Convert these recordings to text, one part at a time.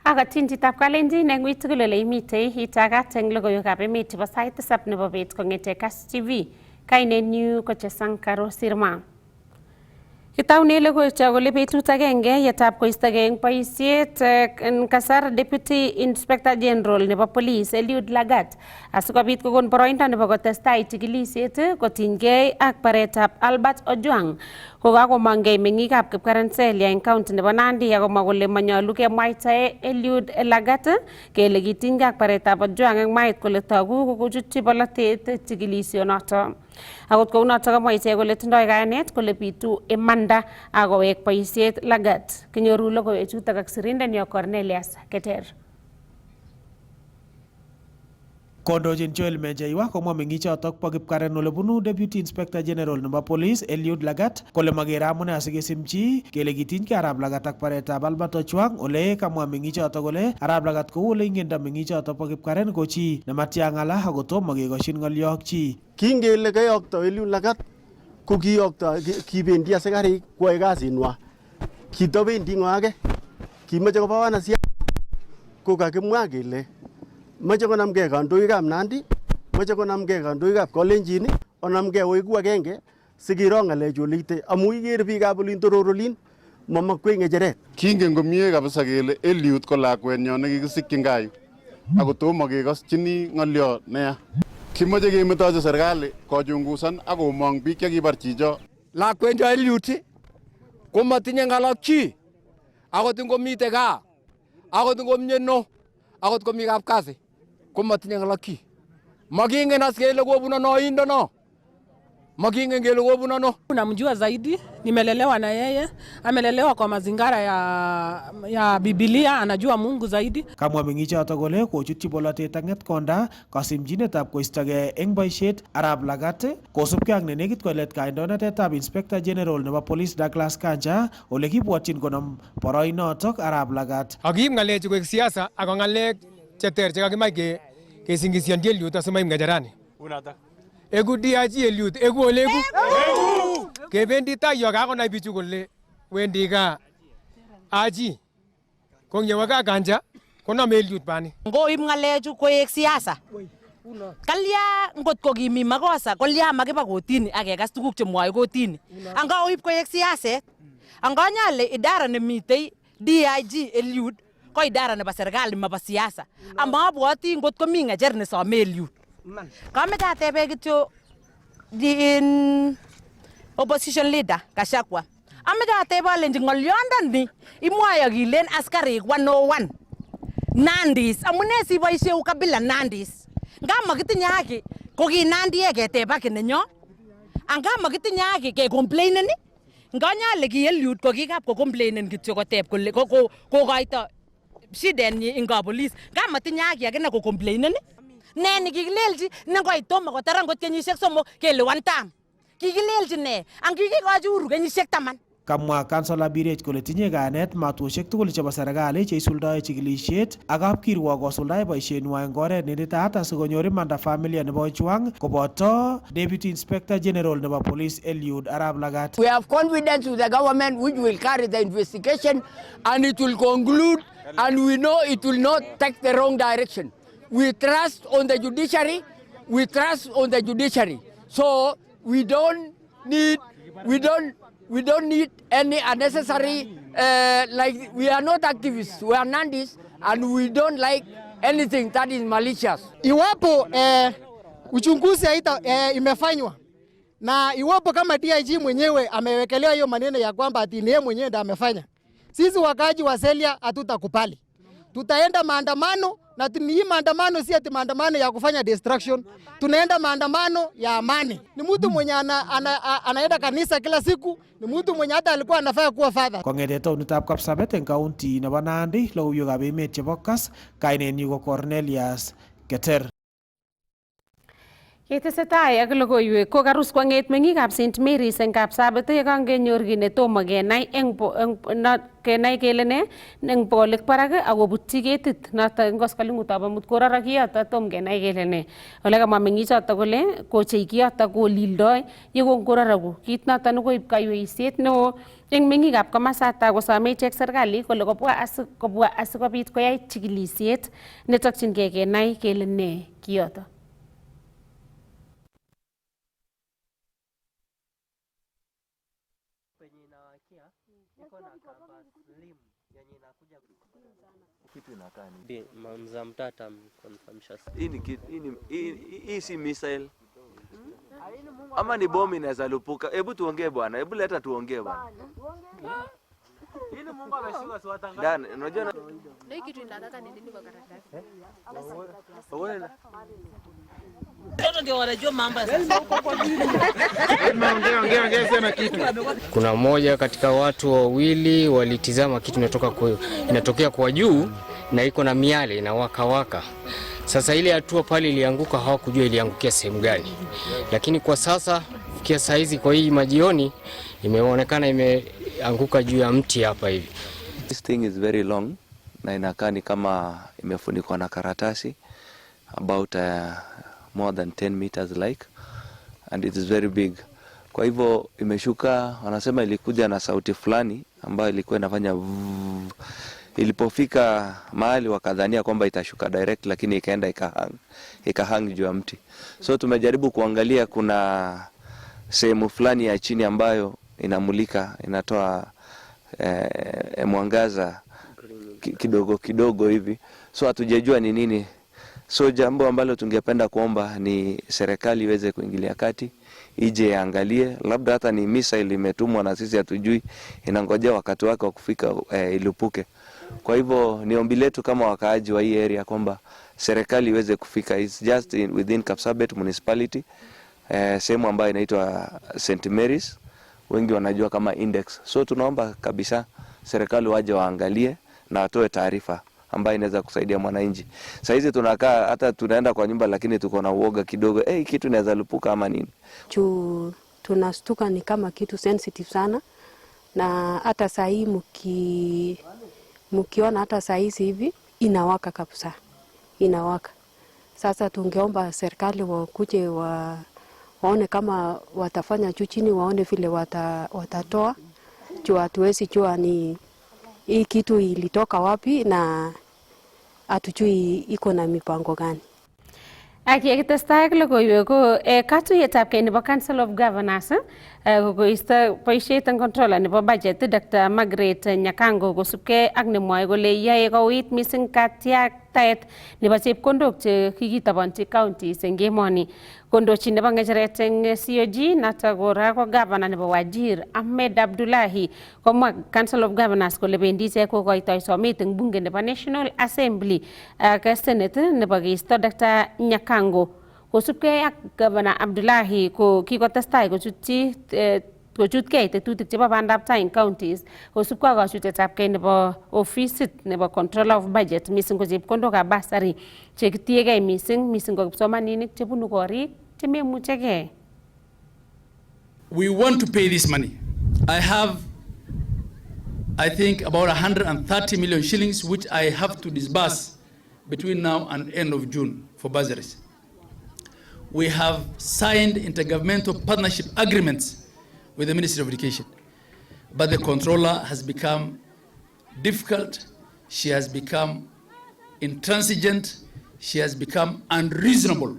Akatin chitab kalenjin eng wit tugul ole imitei itagat eng logoiwekab emet chebo sait tisab nebo bet kong'ete Kass TV. Kainenyu ko Chesankaro Sirma. Kitaune logoiwek kole betut agenge yetab koistogei eng boisiet en kasar Deputy Inspector General nebo Police Eliud Lagat asikobit kokon boroindo nebo kotestai chikilisiet kotinygei ak baretab Albert Ojwang kokakomongei meng'ikab Kipkarenselia eng county nebo Nandi akomwa kole manyolu kemwaitae Eliud Lagat kele kitinygei ak baretab Ojwang eng mait kole togu kokochutyi bolotet chikilisionoto. Akot kounoto kamwa ichek kole tindoi kayanet kole bitu imanda akowek boisiet Lagat. Kinyoru logoiwechutok ak sirindenyo Cornelius Keter. Kondochin Joel Mejeiwa komwa meng'ichotok bo Kipkaren ole bunu Deputy Inspector General nebo Police Eliud Lagat kole magere amune asikesimchi kele kitinygei Arap Lagat ak baretab Albert Ojwang ole kamwa meng'ichotok kole Arap Lagat kou ole ingendo meng'ichotok bo Kipkaren ko chi nematya ng'ala akotomo kekoshin ng'olyo ak chi. Kingele kayokto Eliud Lagat ko kiyokto kibendi asikarik koyoe kasinwa. Kitobendi ng'wake kimeche koba wanasiasa ko kakimwa kele mache konamgei kandoikab Nandi, mache konamgei kandoikab Kalenjin, onamgei oiku agenge sikiro ng'alechu oleite amu ikere biikab olin tororolin mamakwei ng'echeret. Kingen komie kabisa kele Eliud ko lakwenyo nekikisikyin gaa yu ako tomo kekoschini ng'olyo neya. Kimache kemetochi serikali kochungusan ak komong biik chekibar chicho. Lakwenyo Eliud komatinye ng'alak chi akot ngomite gaa akot ngomnyeno akot komi kapkasi komatinye ng'alak chi. Makingen as kele kobun ano indono. Makingen kele kobun ano. Namjua zaidi, nimelelewa na yeye, amelelewa kwa mazingara ya Biblia, anajua Mungu zaidi. Kamwa meng'ichotok kole kochutyi bolotet ak ng'etkonda kasimchinetab koistogei eng boisiet Arap Lagat kosubkei ak nenekit kolet kandoinatetab Inspector General nebo Police Douglas Kanja ole kibwotyin konam boroinotok Arap Lagat. Akiib ng'alechu koek siasa ako ng'alek cheter chekakimach kesingisionji Eliud asimaib ng'echerani. Egu DIG Eliud, egu ole egu. Kebendi tai yo kakonai bichu kole wendi gaa aji. Kongyewa gaa Kanja konome Eliud bani. Ngoib ng'alechu koek siasa. Kalya ngot ko kimi makosa, kolya makiba kotini akekas tuguk chemwoe kotini. Angoib koek siaset. Angonyale idara nemitei DIG Eliud ko idara nebo serikali mabo siasa. Amabwoti ngot komi ng'echer nesome Eliud. Kameche atebe kityo in opposition leader Gachagua. Ameche atebe alenji ng'olyondoni imwoe akilen askarik 101 Nandis amune siboisie ukabila Nandis. Nga makitinye haki ko ki Nandi keteb haki nenyo. Anga makitinye haki ke complainen ni. Nganyale ki Eliud ko kikap ko complainen kityo koteb kole kokoito shidenyi inga police. Nga matinye haki akine ko complainen ni. Ne nikikilelji nengoit tomo kotaran kot kenyisiek somok kele one term. Kikilelji ne ang kikikochi Uhuru kenyisiek 10. Kamwa Councilor Birech kole tinye kayanet matusiek tugul chebo serikali cheisuldae chikilisiet ak kapkirwok kosuldae boisienwa eng oret neititaat asikonyor imanda familia nebo Ojwang koboto Deputy Inspector General nebo Police Eliud Arap Lagat. We have confidence with the government which will carry the investigation and it will conclude and we know it will not take the wrong direction. We trust on the judiciary. We trust on the judiciary. So we don't need any unnecessary like we are not activists. We are Nandis and we don't like anything that is malicious. Iwapo uchunguzi imefanywa na iwapo kama DIG mwenyewe amewekelewa hiyo maneno ya kwamba ati yeye mwenyewe ndiye amefanya, sisi wakaji wa Selia hatutakubali. Tutaenda maandamano na hii maandamano si ati maandamano ya kufanya destruction. Tunaenda maandamano ya amani. Ni mtu mwenye anaenda kanisa kila siku, ni mtu mwenye hata alikuwa anafaa kuwa father. Kong'ete taonitab Kapsabet eng county nebo Nandi, logoiwekab emet chebo Kass, kainenyu ko Cornelius Keter. Yetesetai ak logoiwek ko karus kwang'et meng'ikab St Mary's eng Kapsabet yekangenyor kit netomo kenai kenai kele ne eng bolik barak akobutyi ketit noto eng koskoleng'utab amut kororo kiyoto tom kenai kele ne. Ole kamwa meng'ichoto kole kochei kiyoto kolildoi yekongororoku kit noto nekoib kaiweisiet neo eng meng'ikab komasata kosome ichek serikali kole kobwa asikobit koyai chikilisiet netokchingei kenai kele ne kiyoto. Hii si missile ama ni bomu inaweza lupuka. Hebu tuongee bwana, hebu leta tuongee bwana. Dan, unajua kitu inataka ni nini kwa karatasi? Ndio wanajua mambo sasa. Ongea kitu. Kuna mmoja katika watu wawili walitizama kitu inatokea kwa juu na iko na miale inawaka. Sasa ile hatua pale ilianguka, hawakujua iliangukia sehemu gani. Lakini kwa sasa fikia saizi kwa hii majioni imeonekana imeanguka juu ya mti hapa hivi. This thing is very long na inakaa ni kama imefunikwa na karatasi about more than 10 meters like, and it is very big. Kwa hivyo imeshuka, wanasema ilikuja na sauti fulani ambayo ilikuwa inafanya ilipofika mahali wakadhania kwamba itashuka direct, lakini ikaenda ikahang juu ya mti. So tumejaribu kuangalia, kuna sehemu fulani ya chini ambayo inamulika, inatoa mwangaza kidogo hivi. So hatujajua ni nini. So jambo ambalo tungependa kuomba ni serikali iweze kuingilia kati, ije angalie, labda hata ni missile imetumwa na sisi hatujui, inangojea wakati wake wa kufika ilipuke. Kwa hivyo ni ombi letu kama wakaaji wa hii area kwamba serikali iweze kufika. It's just within Kapsabet municipality, sehemu ambayo inaitwa St Mary's, wengi wanajua kama Index. So tunaomba kabisa serikali waje waangalie na watoe taarifa ambayo inaweza kusaidia mwananchi. Sasa hizi tunakaa hata tunaenda kwa nyumba, lakini tuko na uoga kidogo, kitu inaweza lupuka ama nini. Tunastuka ni kama kitu sensitive sana, na hata saa hii mkiona hata saa hizi hivi inawaka kabisa, inawaka. Sasa tungeomba serikali wakuje waone kama watafanya juu chini, waone vile watatoa juu hatuwezi jua ni hii kitu ilitoka wapi na hatujui iko na mipango gani. Ak yekitestai ak logoiwek ko katuiyetabkei nebo Council of Governors kokoisto boisiet eng controller nebo budget Dr. Margaret Nyakango kosubkei ak nemwoe kole yae kouit missing katiaktaet nebo chepkondok che kikitabanchi counties eng emoni. Kondochin nebo ng'echeret eng COG noto kora ko governor nebo Wajir Ahmed Abdullahi komwa Council of Governors kole bendi ichek kokoitoi somet eng bunge nebo National Assembly ak Senate nebo keisto Dr. Nyakango. Kosubkei ak Governor Abdullahi ko kikotestai kochutkei tetutik chebo bandab tai eng counties kosubkei ak kachutetabkei nebo ofisit nebo Controller of Budget missing ko chepkondokab basari chekitiegei missing ko kipsomaninik chebunu korik chememuchegei. We want to pay this money. I think about 130 million shillings which I have to disburse between now and end of June for bursaries. We have signed intergovernmental partnership agreements with the Ministry of Education, but the controller has become difficult. She has become intransigent. She has become unreasonable,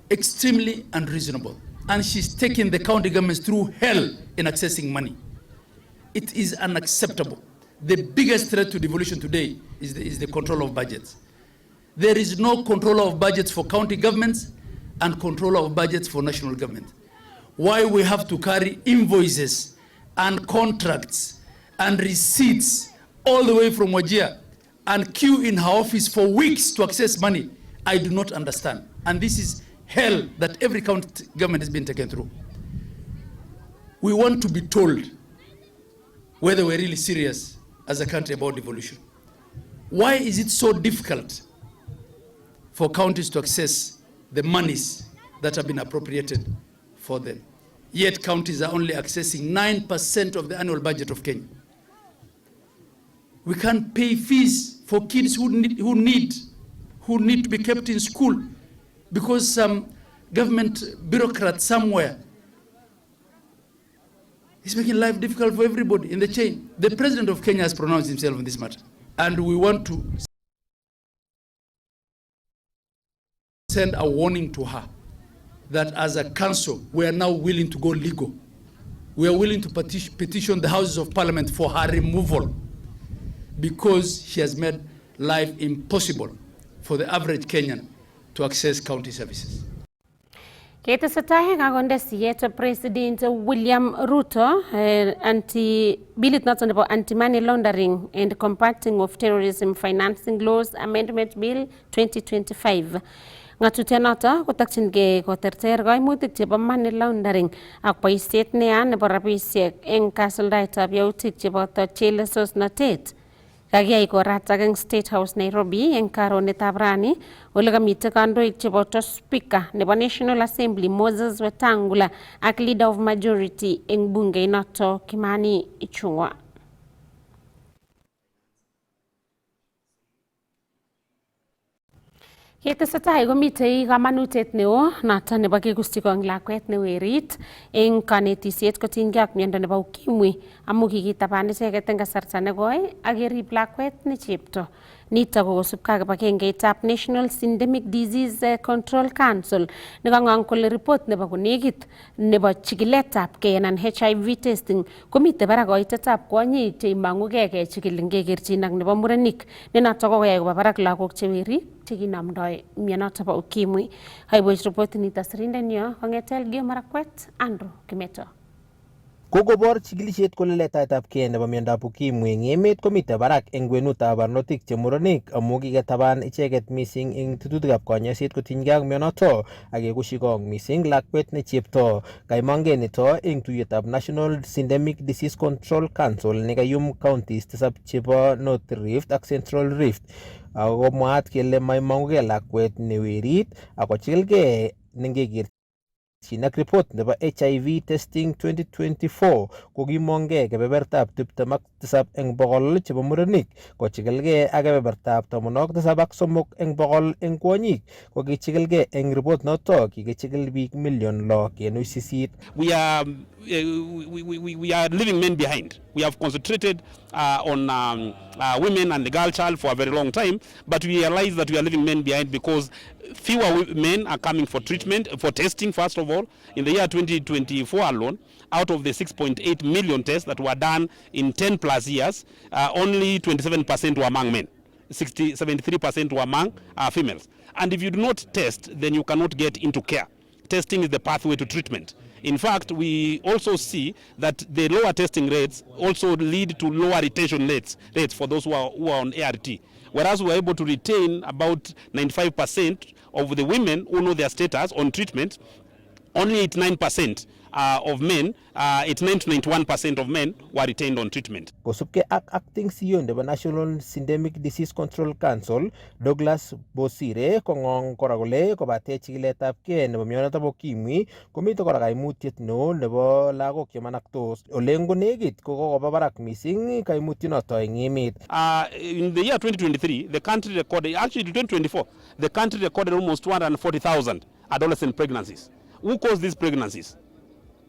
extremely unreasonable, and she's taking the county governments through hell in accessing money. It is unacceptable. The biggest threat to devolution today is the control of budgets. There is no controller of budgets for county governments and controller of budgets for national government. Why we have to carry invoices and contracts and receipts all the way from Wajir and queue in her office for weeks to access money, I do not understand. And this is hell that every county government has been taken through. We want to be told whether we're really serious as a country about devolution. Why is it so difficult for counties to access the monies that have been appropriated for them. Yet counties are only accessing 9% of the annual budget of Kenya. We can't pay fees for kids who need to be kept in school because some government bureaucrat somewhere is making life difficult for everybody in the chain. The president of Kenya has pronounced himself on this matter, and we want to send a warning to her that as a council, we are now willing to go legal. We are willing to petition the Houses of Parliament for her removal because she has made life impossible for the average Kenyan to access county services. Ketesetae kakonde siyet President William Ruto bilit noton nebo Anti-Money Laundering and Combating of Terrorism Financing Laws Amendment Bill 2025. Ng'atutienoto kotokyingei koterter koimutik chebo money laundering ak boisiet neya nebo rabisiek eng kasuldaetab yautik cheboto chelesosnotet. Kakiyai koratak eng State House Nairobi eng karonetab rani ole kamite kandoik cheboto Speaker nebo National Assembly Moses Wetangula ak Leader of Majority eng bungeinoto Kimani Ichung'wa. Ketesetai komitei kamanutiet neo noton nebo kekusyi kong lakwet newerit eng kanetisiet kotinygei ak miondo nebo ukimwi amu kikitaban icheket eng kasarta negoi ak kerib lakwet ne chepto. Nitok ko kosubkei ak kibagengeitab National Syndemic Disease Control Council nekang'ong kole report nebo konekit nebo chikiletabgei anan HIV testing komitei barak koitetab kwonyik cheimang'ugei kechikil ngekerchin ak nebo murenik ne notok kokoyai koba barak lagok chewerik chekinamdoi mionotok bo ukimwi. Kaiboch reportit nito sirindenyo kong'ete Elgeyo Marakwet Andrew Kimeto. Kokobor chikilisiet kole letaetabgei nebo miondab ukimwi eng emet komitei barak eng kwenutab barnotik che murenik amu kiketaban icheket mising eng tetutikab konyoiset kotinygei ak mionoto ak kekusyi kong mising lakwet ne chepto. Kaimongei nito eng tuiyetab National Syndemic Disease Control Council nekayum counties 7 chebo North Rift ak Central Rift. Ako mwaat kele maimong'ugei lakwet ne werit ako chikilgei nengeker ak report nebo HIV testing 2024 kokimongei kebebertab 27 eng bokol chebo murenik kochikilgei ak kebebertab 73 eng bokol eng kwonyik kokichikilgei eng report noto kikichikil biik 6.8 million. We are leaving men behind. We have concentrated on women and the girl child for a very long time, but we realize that we are leaving men behind because fewer men are coming for treatment, for testing first of all. In the year 2024 alone, out of the 6.8 million tests that were done in 10 plus years, only 27% were among men. 73% were among females. And if you do not test, then you cannot get into care. Testing is the pathway to treatment. In fact, we also see that the lower testing rates also lead to lower retention rates for those who are on ART. Whereas we are able to retain about 95% of the women who know their status on treatment, only 89% of men, 89 to 91% of men were retained on treatment. Kosubkei ak acting CEO nebo National Syndemic Disease Control Council, Douglas Bosire, kong'ong kora kole kobate chikiletabgei nebo mionotok bo ukimwi komite kora kaimutiet neo nebo lagok chemanaktos. Ole ngonekit kokoba barak mising kaimutyonoto eng emet. In the year 2023, the country recorded, actually 2024, the country recorded almost 240,000 adolescent pregnancies. Who caused these pregnancies?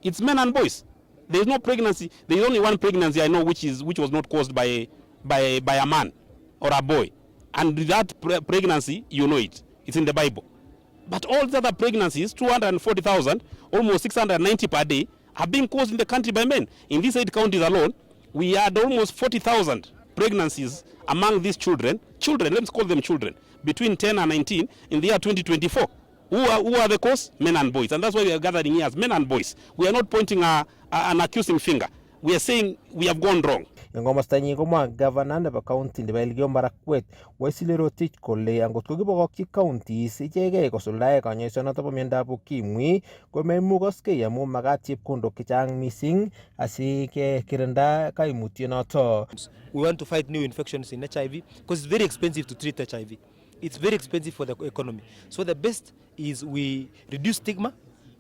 It's men and boys. There is no pregnancy. There is only one pregnancy I know which was not caused by a man or a boy. And that pregnancy, you know it. It's in the Bible. But all the other pregnancies, 240,000, almost 690 per day, are being caused in the country by men. In these 8 counties alone, we had almost 40,000 pregnancies among these children, let's call them children, between 10 and 19 in the year 2024. Who are the cause? Men and boys. And that's why we are gathering here as men and boys. We are not pointing an accusing finger. We are saying we have gone wrong. Eng komostanyi komwa governor nebo county nebo Elgeyo Marakwet Wesley Rotich kole angot kokibokokyi counties ichegei kosuldae kanyoisonoto bo miondab ukimwi komaimukoskei amu makat chepkondok chechang mising asikekirinda kaimutyonoto. We want to fight new infections in HIV because it's very expensive to treat HIV. it's very expensive for the economy. So the best is we reduce stigma,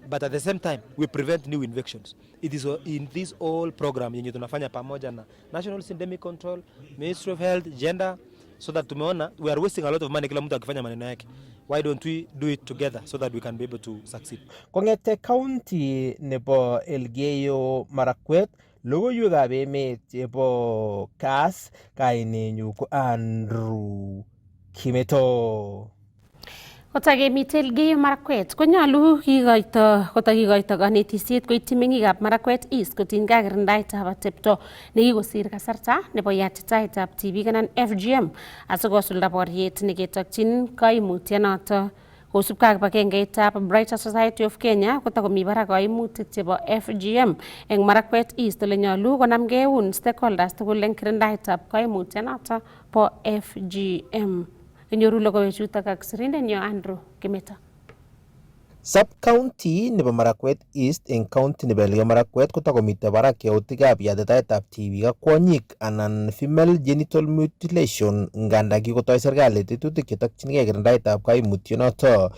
but at the same time we prevent new infections. It is in this all program yenye tunafanya pamoja na National Syndemic Control, Ministry of Health, Gender, so that tumeona we are wasting a lot of money kila mtu akifanya maneno yake. Why don't we do it together so that we can be able to succeed? Kongete county nebo Elgeyo Marakwet, logoiwekab emet chebo Kass, kainenyu ko Andrew Kimeto. Kotakemite Elgeyo Marakwet konyolu kikoito kanetisiet koityi meng'ikab Marakwet East kotinygei ak kirindaetab atepto nekikosir kasarta nebo yatitaetab tibik anan FGM asikosulda boriet neketokyin koimutyonoto. Kosubkei ak kibagengeitab Brighter Society of Kenya kotakomi barak koimutik chebo FGM eng Marakwet East ole nyolu konamgei eun stakeholders tugul eng kirindaetab koimutyonoto bo FGM. Inyoru logoiwechutok ak sirindenyo Andrew Kimeto. Sub-county nebo Marakwet East eng county nebo Elgeyo Marakwet kotakomite barak yautikab yatitaetab tibik ak kwonyik anan female genital mutilation nganda kikotoi serikali tetutik chetokchinigei kirindaetab kaimutyonoto.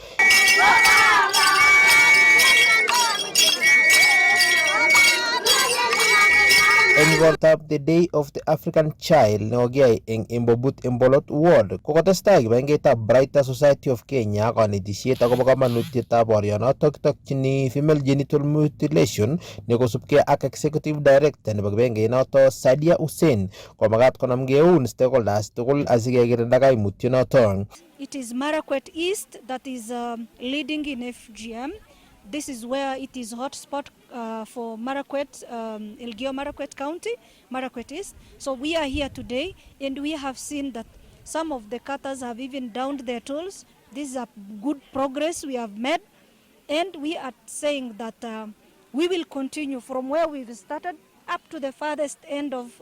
Eng igortab the Day of the African Child nekokiyai eng Embobut Embolot Ward kokotestai kibagengeitab Brighter Society of Kenya kanetisiet akobo kamanutietab borionoto kitokchini female genital mutilation nekosubkei ak executive director nebo kibagengeinoto Sadia Hussein komakat konamgei eun stakeholders tugul asikekirinda kaimutyonoto. It is Marakwet East that is leading in FGM. This is where it is hotspot for Marakwet, Elgeyo Marakwet County, Marakwet East. So we are here today and we have seen that some of the katas have even downed their tools. This is a good progress we have made, and we are saying that we will continue from where we've started up to the farthest end of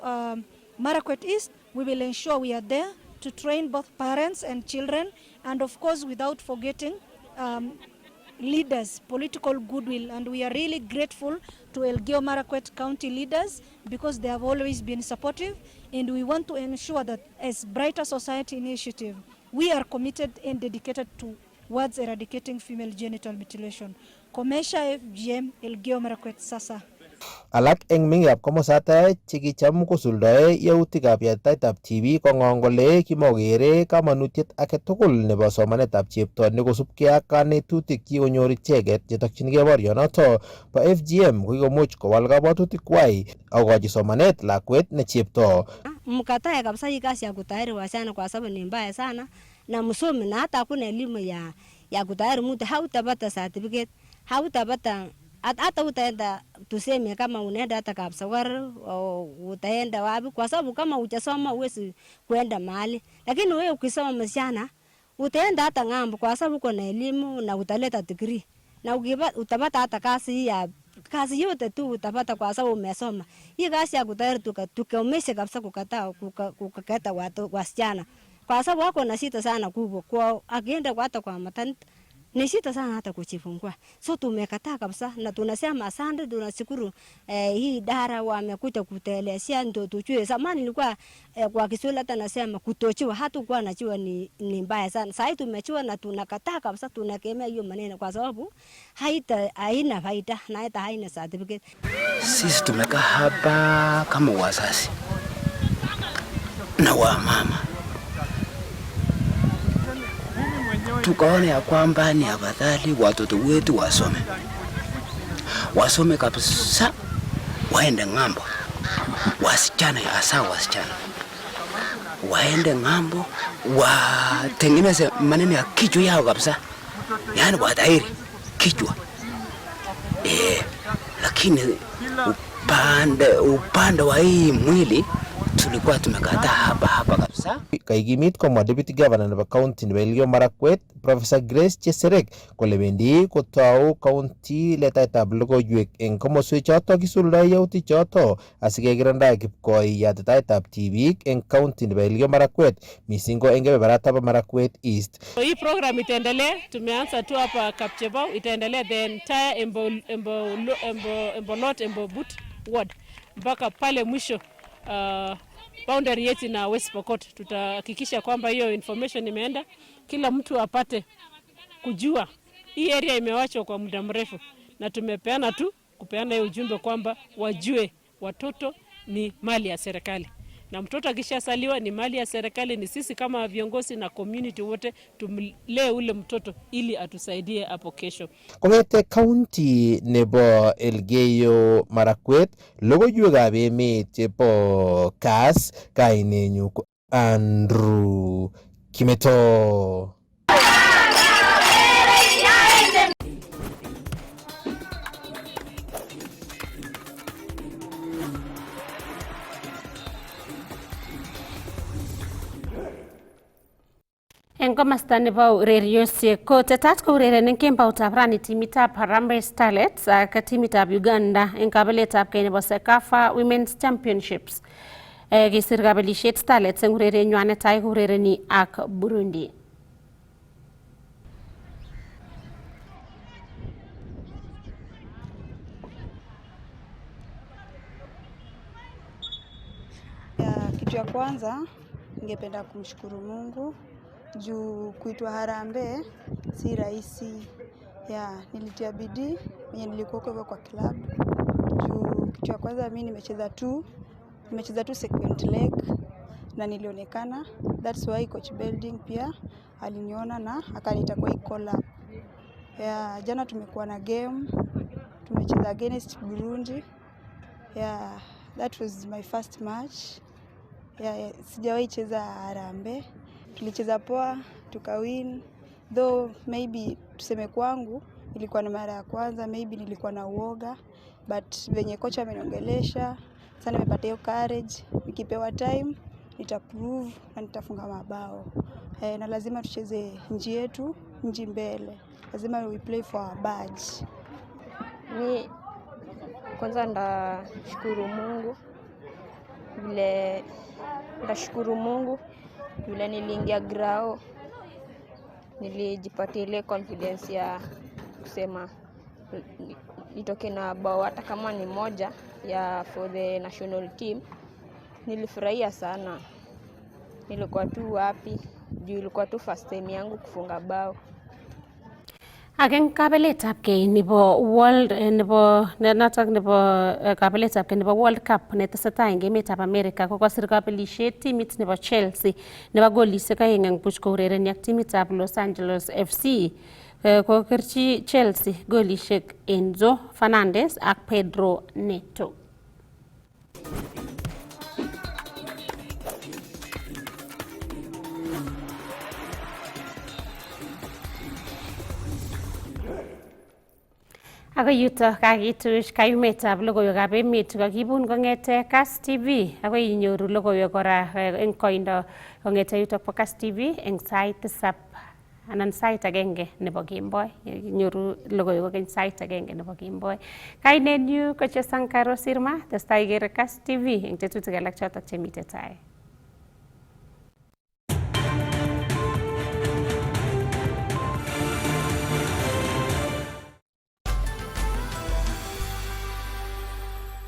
Marakwet East. We will ensure we are there to train both parents and children, and of course without forgetting leaders, political goodwill, and we are really grateful to Elgeyo Marakwet County leaders because they have always been supportive, and we want to ensure that as Brighter Society Initiative, we are committed and dedicated towards eradicating female genital mutilation. Komesha FGM Elgeyo Marakwet sasa. Alak eng meng'ikab komosata chekicham kosuldae yautikab yatitaetab tibik kong'ong kole kimokere kamanutiet age tugul nebo somanetab chepto nekosubkei ak kanetutik kikonyor icheket chetokchinigei borionoto bo FGM kokikomuch kowal kabwatutikwai akokochi somanet lakwet ne chepto. Mkatae kabisa hii kazi ya kutahiri wasichana kwa sababu ni mbaya sana, na msomi na hata hakuna elimu ya kutahiri mtu, hautapata certificate, hautapata hata utaenda tuseme kama unaenda hata Kapsawar utaenda wapi, kwa sababu kama hujasoma huwezi kuenda mahali. Lakini wewe ukisoma msichana utaenda hata ng'ambo kwa sababu uko na elimu na utaleta degree, na utapata hata kazi yote tu utapata kwa sababu umesoma. Hii kazi ya kutahiri tukaomesha kabisa kukata wasichana kwa sababu wako na shida sana kubwa, kwa akienda hata kwa maternity ni shida sana hata kujifungua. So tumekataa kabisa na tunasema asante, tunashukuru hii idara wamekuja kutuelezea ndio tujue. Zamani nilikuwa kwa Kiswahili hata nasema kutochiwa, hatakuwa najua ni mbaya sana. Sasa tumechua na tunakataa kabisa, tunakemea hiyo maneno kwa sababu haina faida na hata haina certificate. Sisi tumekaa hapa kama wazazi na wamama, tukaona ya kwamba ni afadhali watoto wetu wasome kabisa, waende ng'ambo. Wasichana hasa wasichana waende ng'ambo, watengeneze maneno ya kichwa yao kabisa, yani watahiri kichwa. Lakini upande wa hii mwili tulikuwa tumekata hapa kabisa. Kaikimit komwa Deputy Governor nebo County nebo Elgeyo Marakwet Professor Grace Cheserek kole bendi kotou county letaetab logoiwek eng komoswek choto kisuldae yautik choto asikekirinda kipkoi yatitaetab tibik eng county nebo Elgeyo Marakwet mising ko eng kebebertab Marakwet East. Hii program itaendelea, tumeanza tu hapa Kapchebau, itaendelea the entire Embobut ward mpaka pale mwisho boundary yetu na West Pokot. Tutahakikisha kwamba hiyo information imeenda, kila mtu apate kujua hii area imewachwa kwa muda mrefu, na tumepeana tu kupeana hiyo ujumbe kwamba wajue watoto ni mali ya serikali, na mtoto akishasaliwa ni mali ya serikali. Ni sisi kama viongozi na community wote tumlee ule mtoto ili atusaidie hapo kesho. Kongete county nebo Elgeyo Marakwet logoiwekab emet chebo Kass, kainenyu Andrew Kimeto. En komasta nebo ureriosiek ko tetat ko urerenen kemboutab rani timitab Harambee Starlets ak timitab Uganda en kabeletab kei nebo Sekafa Women's Championships. Kisir kabelisiet Starlets en urerenywan netai ko urereni ak Burundi. Kitu ya kwanza ningependa kumshukuru Mungu juu kuitwa Harambee si rahisi. Nilitia bidii mwenye nilikuwa huko kwa club. Juu kitu ya kwanza mimi nimecheza tu second leg na nilionekana. That's why coach building pia aliniona na akaniita kwa call up. Jana tumekuwa na game, tumecheza against Burundi. That was my first match. Sijawahi cheza Harambee. Tulicheza poa, tukawin. Though maybe tuseme kwangu ilikuwa na mara ya kwanza, maybe nilikuwa na uoga, but venye kocha ameniongelesha, sana nimepata hiyo courage. Nikipewa time nitaprove na nitafunga mabao. Na lazima tucheze nchi yetu, nchi mbele. Lazima we play for our badge. Ni kwanza ndashukuru Mungu vile niliingia grao, nilijipatia ile confidence ya kusema nitoke na bao hata kama ni moja ya for the national team. Nilifurahia sana, nilikuwa tu happy juu ilikuwa tu first time yangu kufunga bao. Ageng kabeletab kei nebo World nebo natak nebo kabeletab kei nebo World Cup netesetai en emetab America ko kasir kabelisiet timit nebo Chelsea nebo golisiek 2-0 kourereni ak timitab Los Angeles FC. Kokerchi Chelsea golisiek Enzo Fernandez ak Pedro Neto. Ako yuto kakituch kayumetab logoiwekab emet kakibun kong'ete Kass TV ako inyoru logoiwek kora eng koindo kong'ete yutok po Kass TV eng sait 7 anan sait 1 nebo kemboi. Inyoru logoiwek eng sait 1 nebo kemboi. Kainenyu ko Sankaro Sirma, testai ikere Kass TV eng tetutik alak chotok chemite tai.